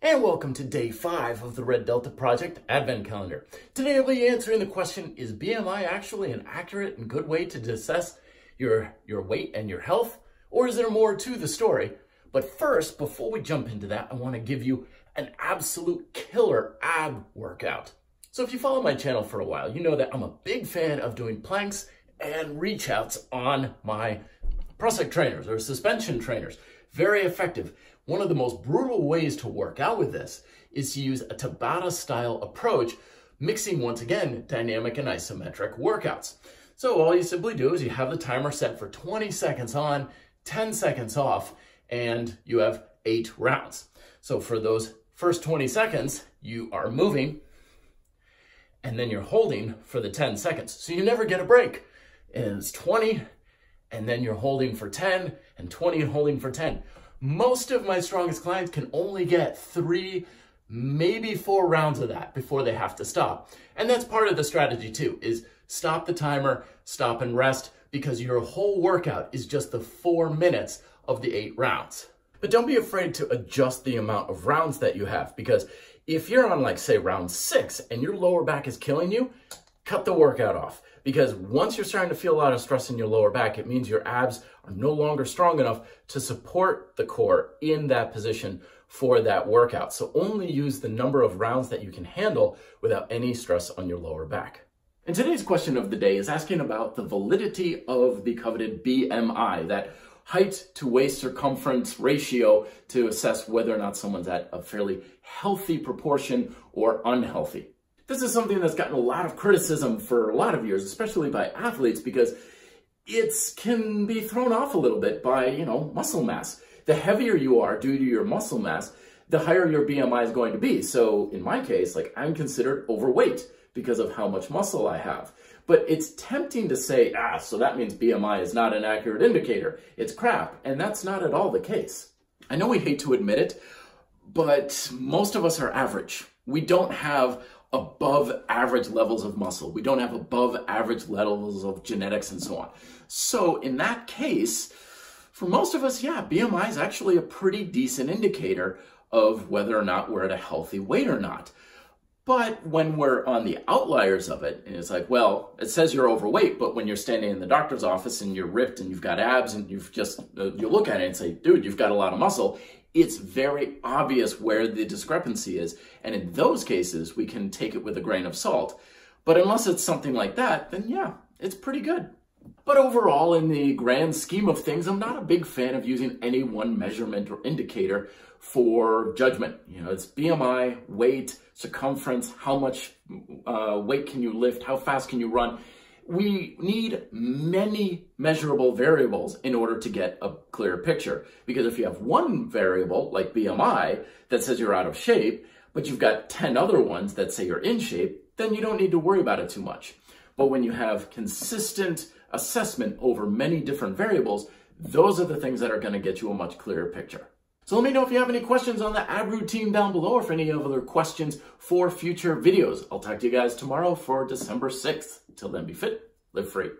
And welcome to day 5 of the Red Delta Project Advent Calendar. Today I'll be answering the question, is BMI actually an accurate and good way to assess your weight and your health? Or is there more to the story? But first, before we jump into that, I want to give you an absolute killer ab workout. So if you follow my channel for a while, you know that I'm a big fan of doing planks and reach outs on my prosthetic trainers or suspension trainers. Very effective. One of the most brutal ways to work out with this is to use a Tabata style approach, mixing once again dynamic and isometric workouts. So all you simply do is you have the timer set for 20 seconds on, 10 seconds off, and you have 8 rounds. So for those first 20 seconds, you are moving, and then you're holding for the 10 seconds. So you never get a break. And it's 20, and then you're holding for 10, and 20 and holding for 10. Most of my strongest clients can only get 3, maybe 4 rounds of that before they have to stop. And that's part of the strategy too, is stop the timer, stop and rest, because your whole workout is just the 4 minutes of the 8 rounds. But don't be afraid to adjust the amount of rounds that you have, because if you're on, like, say, round 6 and your lower back is killing you, cut the workout off. Because once you're starting to feel a lot of stress in your lower back, it means your abs are no longer strong enough to support the core in that position for that workout. So only use the number of rounds that you can handle without any stress on your lower back. And today's question of the day is asking about the validity of the coveted BMI, that height to waist circumference ratio, to assess whether or not someone's at a fairly healthy proportion or unhealthy. This is something that's gotten a lot of criticism for a lot of years, especially by athletes, because it can be thrown off a little bit by, muscle mass. The heavier you are due to your muscle mass, the higher your BMI is going to be. So in my case, I'm considered overweight because of how much muscle I have. But it's tempting to say, so that means BMI is not an accurate indicator. It's crap. And that's not at all the case. I know we hate to admit it, but most of us are average. We don't have above average levels of muscle. We don't have above average levels of genetics and so on. So in that case, for most of us, BMI is actually a pretty decent indicator of whether or not we're at a healthy weight or not. But when we're on the outliers of it, and it's like, well, it says you're overweight, but when you're standing in the doctor's office and you're ripped and you've got abs and you look at it and say, dude, you've got a lot of muscle, it's very obvious where the discrepancy is. And in those cases, we can take it with a grain of salt. But unless it's something like that, then it's pretty good. But overall, in the grand scheme of things, I'm not a big fan of using any one measurement or indicator for judgment. It's BMI, weight, circumference, how much weight can you lift, how fast can you run. We need many measurable variables in order to get a clear picture. Because if you have one variable, like BMI, that says you're out of shape, but you've got 10 other ones that say you're in shape, then you don't need to worry about it too much. But when you have consistent assessment over many different variables, those are the things that are going to get you a much clearer picture. So let me know if you have any questions on the ab routine down below, or if any other questions for future videos. I'll talk to you guys tomorrow for December 6th. Till then, be fit, live free.